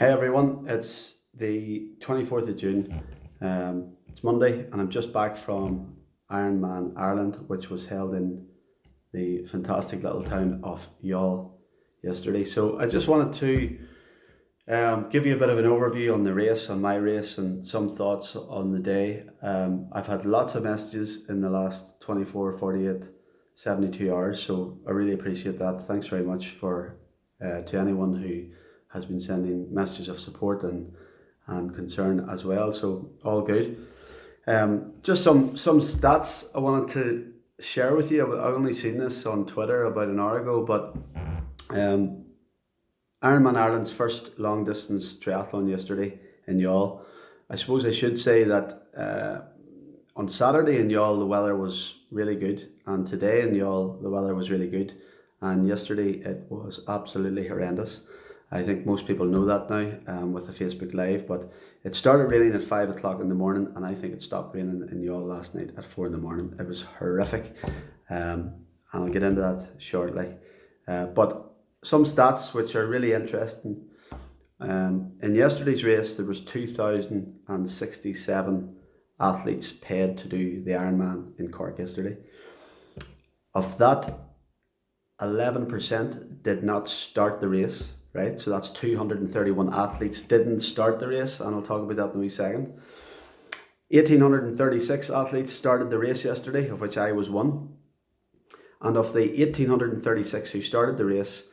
Hey everyone, it's the 24th of June. It's Monday, and I'm just back from Ironman Ireland, which was held in the fantastic little town of Youghal yesterday. So I just wanted to give you a bit of an overview on the race, on my race, and some thoughts on the day. I've had lots of messages in the last 24, 48, 72 hours, so I really appreciate that. Thanks very much to anyone who has been sending messages of support and concern as well. So all good. Just some stats I wanted to share with you. I've only seen this on Twitter about an hour ago, but um, Ironman Ireland's first long distance triathlon yesterday in Youghal. I suppose I should say that on Saturday in Youghal the weather was really good, and today in Youghal the weather was really good, and yesterday it was absolutely horrendous. I think most people know that now with the Facebook Live, but it started raining at 5 o'clock in the morning, and I think it stopped raining in Youghal last night at 4 in the morning. It was horrific, and I'll get into that shortly. But some stats which are really interesting. In yesterday's race, there was 2,067 athletes paid to do the Ironman in Cork yesterday. Of that, 11% did not start the race, right? So that's 231 athletes didn't start the race, and I'll talk about that in a wee second. 1,836 athletes started the race yesterday, of which I was one. And of the 1,836 who started the race,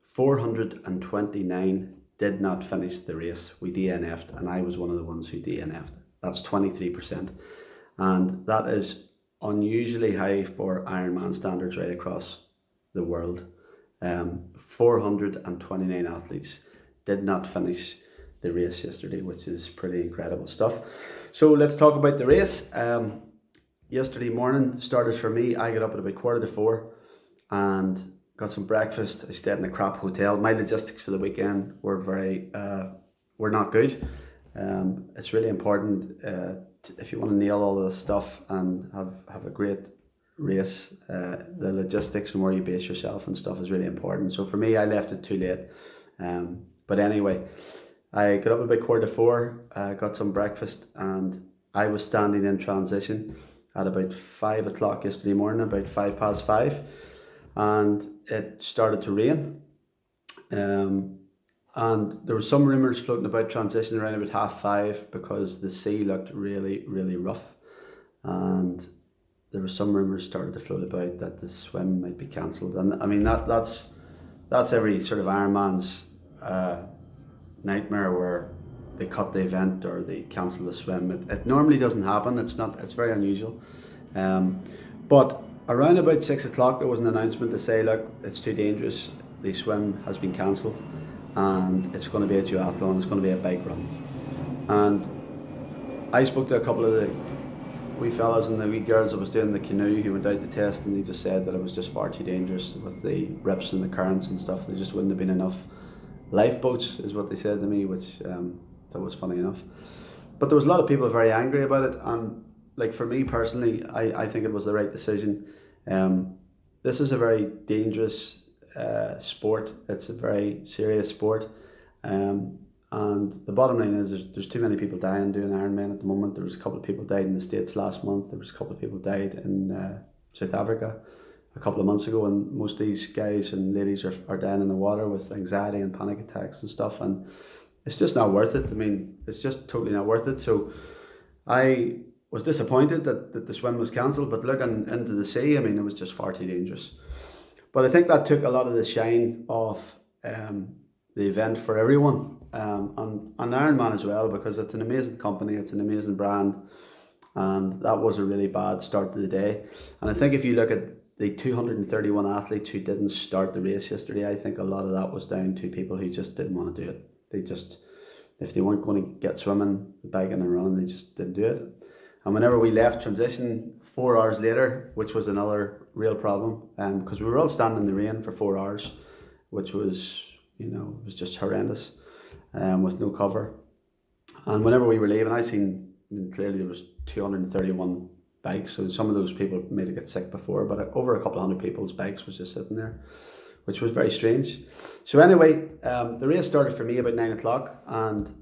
429 did not finish the race. We DNF'd, and I was one of the ones who DNF'd. That's 23%. And that is unusually high for Ironman standards right across the world. 429 athletes did not finish the race yesterday, which is pretty incredible stuff. So let's talk about the race. Yesterday morning started for me. I got up at about 3:45 and got some breakfast. I stayed in a crap hotel. My logistics for the weekend were were not good. It's really important if you want to nail all this stuff and have a great race, the logistics and where you base yourself and stuff is really important. So for me, I left it too late. But anyway, I got up about 3:45, got some breakfast, and I was standing in transition at about 5 o'clock yesterday morning, about 5 past 5, and it started to rain. And there were some rumours floating about transition around about 5:30 because the sea looked really, really rough. And there were some rumours started to float about that the swim might be cancelled. And I mean, that's every sort of Ironman's nightmare, where they cut the event or they cancel the swim. It normally doesn't happen. It's very unusual. But around about 6 o'clock, there was an announcement to say, look, it's too dangerous. The swim has been cancelled, and it's going to be a duathlon. It's going to be a bike run. And I spoke to a couple of the wee fellas and the wee girls that was doing the canoe who went out to test, and they just said that it was just far too dangerous with the rips and the currents and stuff. There just wouldn't have been enough lifeboats, is what they said to me, which that was funny enough. But there was a lot of people very angry about it, and like for me personally, I think it was the right decision. This is a very dangerous sport. It's a very serious sport. And the bottom line is there's too many people dying doing Ironman at the moment. There was a couple of people died in the States last month. There was a couple of people died in South Africa a couple of months ago, and most of these guys and ladies are dying in the water with anxiety and panic attacks and stuff, and it's just not worth it. I mean, it's just totally not worth it. So I was disappointed that the swim was cancelled, but looking into the sea, I mean, it was just far too dangerous. But I think that took a lot of the shine off the event for everyone, and Ironman as well, because it's an amazing company, it's an amazing brand, and that was a really bad start to the day. And I think if you look at the 231 athletes who didn't start the race yesterday, I think a lot of that was down to people who just didn't want to do it. They just, if they weren't going to get swimming, biking and running, they just didn't do it. And whenever we left transition 4 hours later, which was another real problem, because we were all standing in the rain for 4 hours, which was, it was just horrendous, with no cover. And whenever we were leaving, clearly there was 231 bikes, so some of those people may have got sick before, but over a couple of hundred people's bikes was just sitting there, which was very strange. So anyway, the race started for me about 9 o'clock, and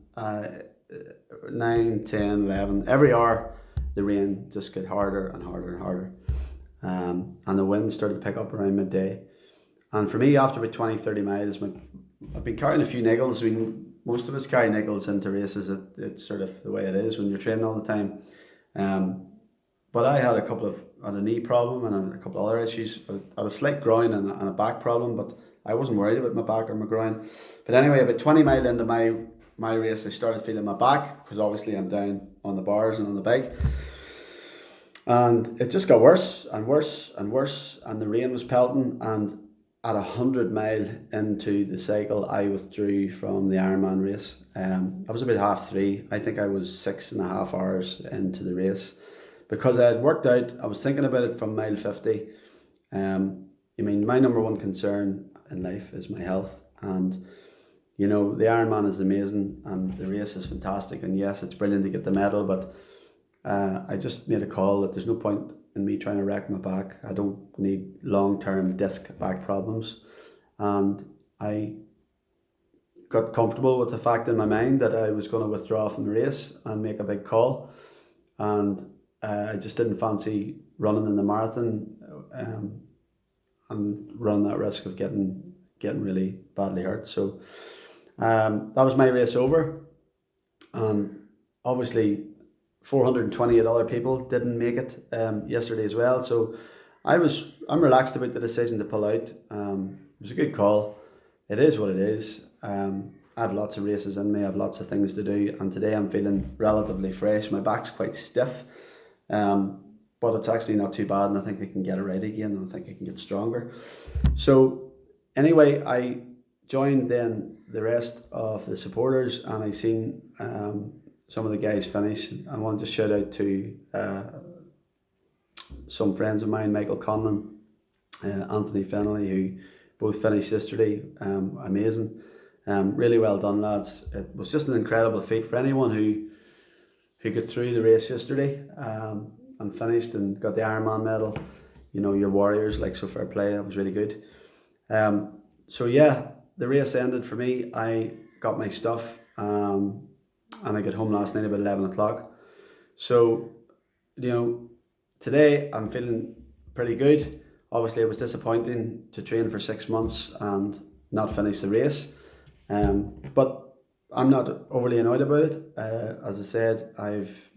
9, 10, 11, every hour the rain just got harder and harder and harder. And the wind started to pick up around midday. And for me, after about 20, 30 miles, I've been carrying a few niggles. I mean, most of us carry niggles into races. It's sort of the way it is when you're training all the time. But I had a knee problem and a couple of other issues. I had a slight groin and a back problem, but I wasn't worried about my back or my groin. But anyway, about 20 miles into my race, I started feeling my back, because obviously I'm down on the bars and on the bike. And it just got worse and worse and worse, and the rain was pelting, and at 100 mile into the cycle, I withdrew from the Ironman race. I was about 3:30. I think I was 6.5 hours into the race, because I had worked out. I was thinking about it from mile 50. I mean, my number one concern in life is my health, and the Ironman is amazing and the race is fantastic, and yes, it's brilliant to get the medal, but I just made a call that there's no point in me trying to wreck my back. I don't need long-term disc back problems. And I got comfortable with the fact in my mind that I was going to withdraw from the race and make a big call. And I just didn't fancy running in the marathon and run that risk of getting really badly hurt. So that was my race over. And obviously 428 other people didn't make it yesterday as well. So I'm relaxed about the decision to pull out. It was a good call. It is what it is. I have lots of races in me. I have lots of things to do, and today I'm feeling relatively fresh. My back's quite stiff, but it's actually not too bad, and I think I can get it right again, and I think I can get stronger. So anyway, I joined then the rest of the supporters, and I seen some of the guys finish. I wanted to shout out to some friends of mine, Michael Conlon, Anthony Fennelly, who both finished yesterday. Amazing. Really well done, lads. It was just an incredible feat for anyone who got through the race yesterday and finished and got the Ironman medal. Your warriors, so fair play. That was really good. So yeah, the race ended for me. I got my stuff and I got home last night about 11 o'clock. So, today I'm feeling pretty good. Obviously, it was disappointing to train for 6 months and not finish the race. But I'm not overly annoyed about it. As I said,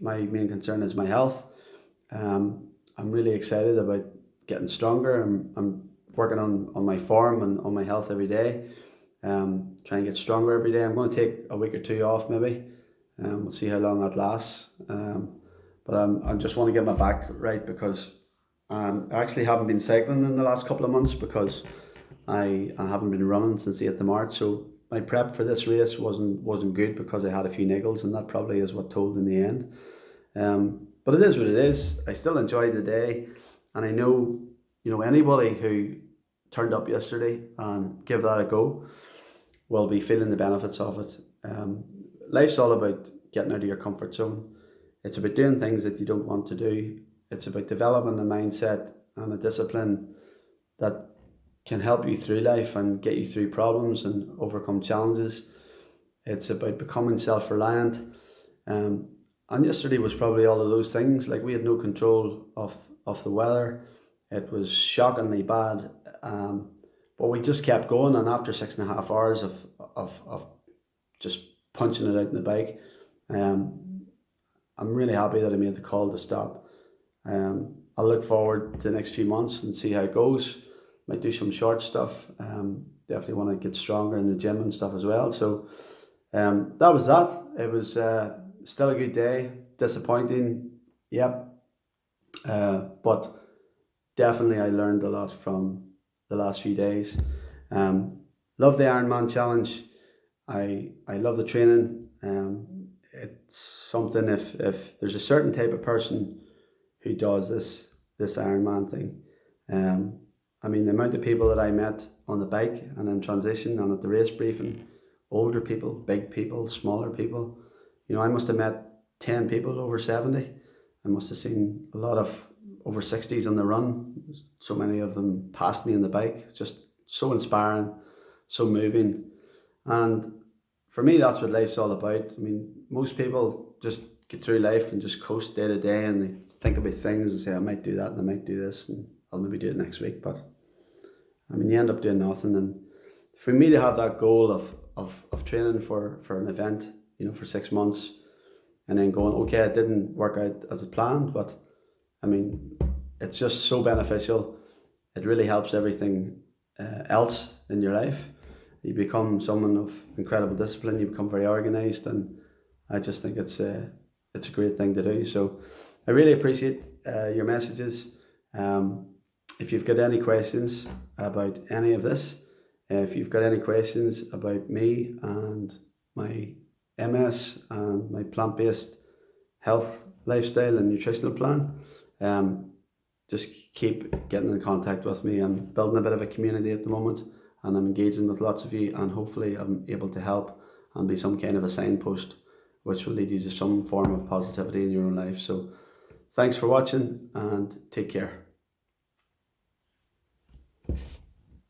my main concern is my health. I'm really excited about getting stronger. I'm working on my form and on my health every day. Trying to get stronger every day. I'm going to take a week or two off maybe. We'll see how long that lasts. But I just want to get my back right, because I actually haven't been cycling in the last couple of months, because I haven't been running since the 8th of March. So my prep for this race wasn't good, because I had a few niggles, and that probably is what told in the end. But it is what it is. I still enjoyed the day, and I know anybody who turned up yesterday and give that a go will be feeling the benefits of it. Life's all about getting out of your comfort zone. It's about doing things that you don't want to do. It's about developing a mindset and a discipline that can help you through life and get you through problems and overcome challenges. It's about becoming self-reliant. And yesterday was probably all of those things. We had no control of the weather. It was shockingly bad. But we just kept going, and after 6.5 hours of just punching it out in the bike, I'm really happy that I made the call to stop. I'll look forward to the next few months and see how it goes. Might do some short stuff. Definitely want to get stronger in the gym and stuff as well. So that was that. It was still a good day. Disappointing, yep. But definitely I learned a lot from the last few days. Love the Ironman challenge. I love the training. It's something, if there's a certain type of person who does this Ironman thing. I mean, the amount of people that I met on the bike and in transition and at the race briefing, older people, big people, smaller people. I must have met 10 people over 70. I must have seen a lot of over 60s on the run. So many of them passed me on the bike. It's just so inspiring, so moving. And for me, that's what life's all about. I mean, most people just get through life and just coast day to day, and they think about things and say, I might do that and I might do this and I'll maybe do it next week. But I mean, you end up doing nothing. And for me to have that goal of training for an event, for 6 months, and then going, okay, it didn't work out as planned, but I mean, it's just so beneficial. It really helps everything else in your life. You become someone of incredible discipline. You become very organised, and I just think it's a great thing to do. So I really appreciate your messages. If you've got any questions about any of this, if you've got any questions about me and my MS and my plant-based health, lifestyle and nutritional plan, just keep getting in contact with me. I'm building a bit of a community at the moment, and I'm engaging with lots of you, and hopefully I'm able to help and be some kind of a signpost which will lead you to some form of positivity in your own life. So thanks for watching, and take care.